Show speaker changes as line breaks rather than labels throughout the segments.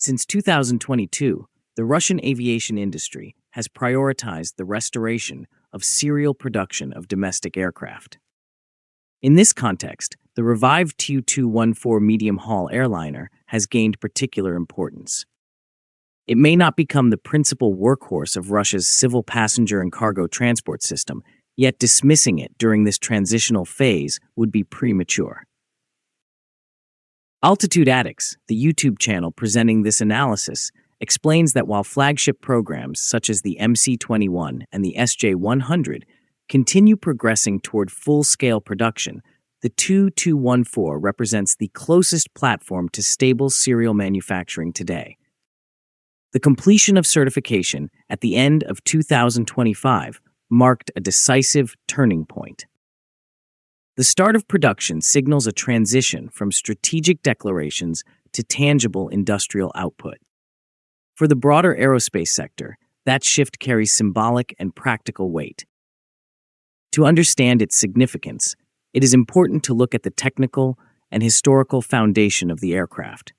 Since 2022, the Russian aviation industry has prioritized the restoration of serial production of domestic aircraft. In this context, the revived Tu-214 medium-haul airliner has gained particular importance. It may not become the principal workhorse of Russia's civil passenger and cargo transport system, yet dismissing it during this transitional phase would be premature. Altitude Addicts, the YouTube channel presenting this analysis, explains that while flagship programs such as the MC-21 and the SJ-100 continue progressing toward full-scale production, the Tu-214 represents the closest platform to stable serial manufacturing today. The completion of certification at the end of 2025 marked a decisive turning point. The start of production signals a transition from strategic declarations to tangible industrial output. For the broader aerospace sector, that shift carries symbolic and practical weight. To understand its significance, it is important to look at the technical and historical foundation of the aircraft.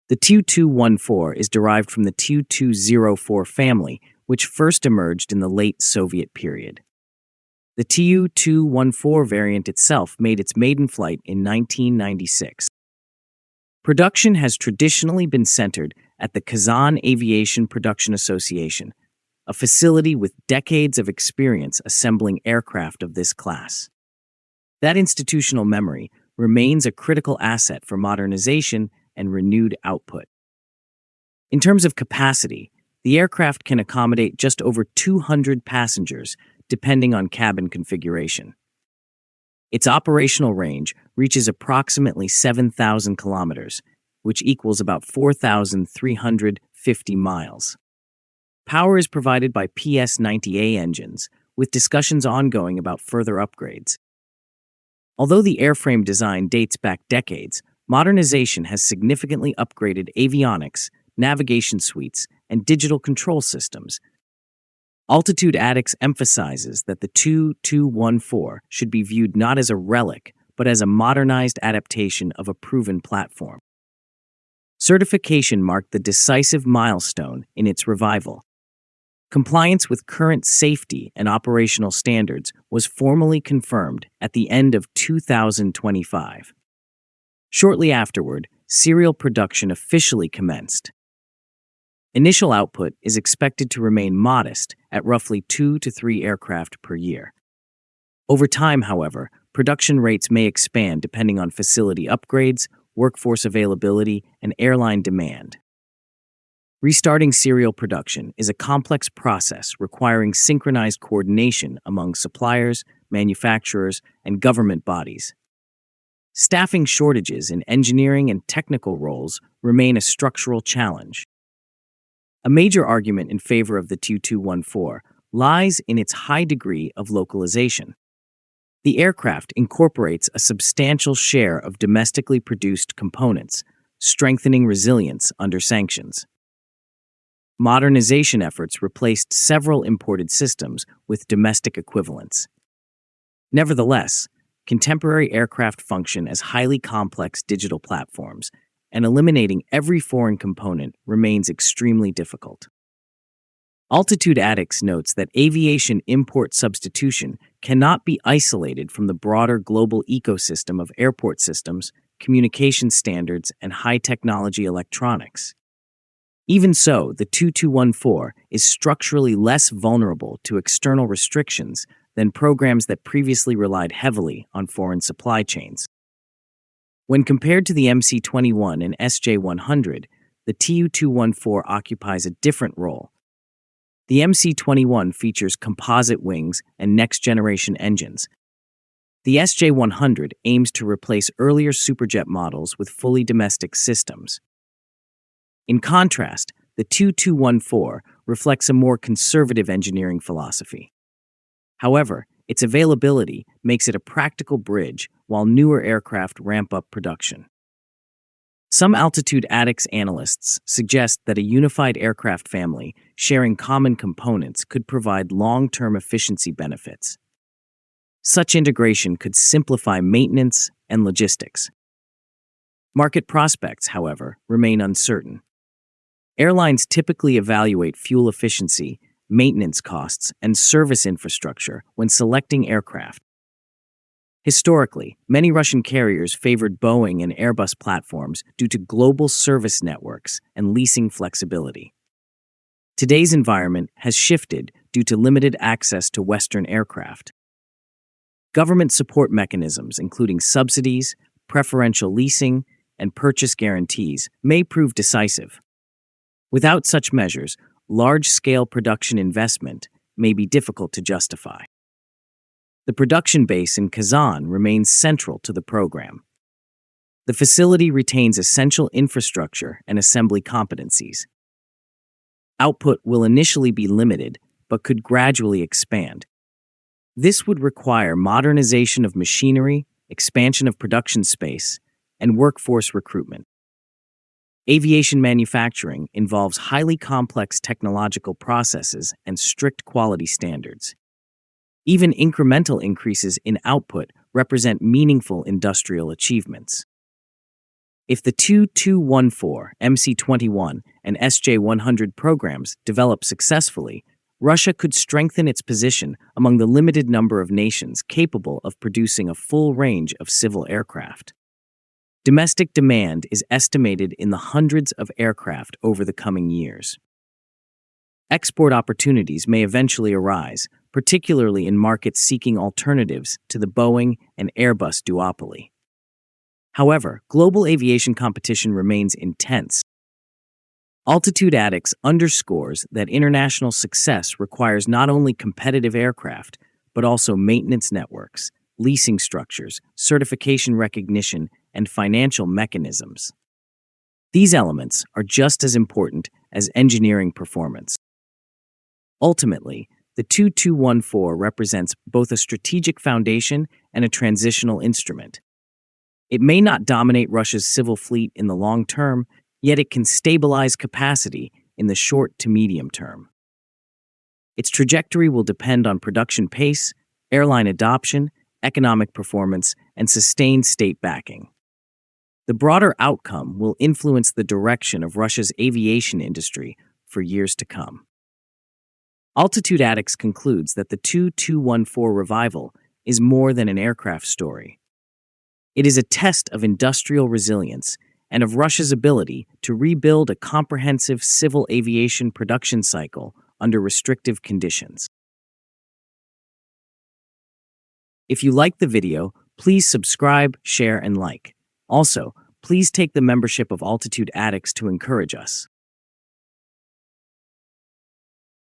The Tu-214 is derived from the Tu-204 family, which first emerged in the late Soviet period. The Tu-214 variant itself made its maiden flight in 1996. Production has traditionally been centered at the Kazan Aviation Production Association, a facility with decades of experience assembling aircraft of this class. That institutional memory remains a critical asset for modernization and renewed output. In terms of capacity, the aircraft can accommodate just over 200 passengers, depending on cabin configuration. Its operational range reaches approximately 7,000 kilometers, which equals about 4,350 miles. Power is provided by PS-90A engines, with discussions ongoing about further upgrades. Although the airframe design dates back decades, modernization has significantly upgraded avionics, navigation suites, and digital control systems. Altitude Addicts emphasizes that the Tu-214 should be viewed not as a relic, but as a modernized adaptation of a proven platform. Certification marked the decisive milestone in its revival. Compliance with current safety and operational standards was formally confirmed at the end of 2025. Shortly afterward, serial production officially commenced. Initial output is expected to remain modest at roughly 2 to 3 aircraft per year. Over time, however, production rates may expand depending on facility upgrades, workforce availability, and airline demand. Restarting serial production is a complex process requiring synchronized coordination among suppliers, manufacturers, and government bodies. Staffing shortages in engineering and technical roles remain a structural challenge. A major argument in favor of the Tu-214 lies in its high degree of localization. The aircraft incorporates a substantial share of domestically produced components, strengthening resilience under sanctions. Modernization efforts replaced several imported systems with domestic equivalents. Nevertheless, contemporary aircraft function as highly complex digital platforms, and eliminating every foreign component remains extremely difficult. Altitude Addicts notes that aviation import substitution cannot be isolated from the broader global ecosystem of airport systems, communication standards, and high-technology electronics. Even so, the Tu-214 is structurally less vulnerable to external restrictions than programs that previously relied heavily on foreign supply chains. When compared to the MC-21 and SJ-100, the Tu-214 occupies a different role. The MC-21 features composite wings and next-generation engines. The SJ-100 aims to replace earlier superjet models with fully domestic systems. In contrast, the Tu-214 reflects a more conservative engineering philosophy. However, its availability makes it a practical bridge while newer aircraft ramp up production. Some Altitude Addicts analysts suggest that a unified aircraft family sharing common components could provide long-term efficiency benefits. Such integration could simplify maintenance and logistics. Market prospects, however, remain uncertain. Airlines typically evaluate fuel efficiency, maintenance costs, and service infrastructure when selecting aircraft. Historically, many Russian carriers favored Boeing and Airbus platforms due to global service networks and leasing flexibility. Today's environment has shifted due to limited access to Western aircraft. Government support mechanisms, including subsidies, preferential leasing, and purchase guarantees, may prove decisive. Without such measures, large-scale production investment may be difficult to justify. The production base in Kazan remains central to the program. The facility retains essential infrastructure and assembly competencies. Output will initially be limited, but could gradually expand. This would require modernization of machinery, expansion of production space, and workforce recruitment. Aviation manufacturing involves highly complex technological processes and strict quality standards. Even incremental increases in output represent meaningful industrial achievements. If the Tu-214, MC-21, and SJ-100 programs develop successfully, Russia could strengthen its position among the limited number of nations capable of producing a full range of civil aircraft. Domestic demand is estimated in the hundreds of aircraft over the coming years. Export opportunities may eventually arise, particularly in markets seeking alternatives to the Boeing and Airbus duopoly. However, global aviation competition remains intense. Altitude ATIX underscores that international success requires not only competitive aircraft, but also maintenance networks, leasing structures, certification recognition, and financial mechanisms. These elements are just as important as engineering performance. Ultimately, the Tu-214 represents both a strategic foundation and a transitional instrument. It may not dominate Russia's civil fleet in the long term, yet it can stabilize capacity in the short to medium term. Its trajectory will depend on production pace, airline adoption, economic performance, and sustained state backing. The broader outcome will influence the direction of Russia's aviation industry for years to come. Altitude ATIX concludes that the Tu-214 revival is more than an aircraft story. It is a test of industrial resilience and of Russia's ability to rebuild a comprehensive civil aviation production cycle under restrictive conditions. If you liked the video, please subscribe, share, and like. Also, please take the membership of Altitude ATIX to encourage us.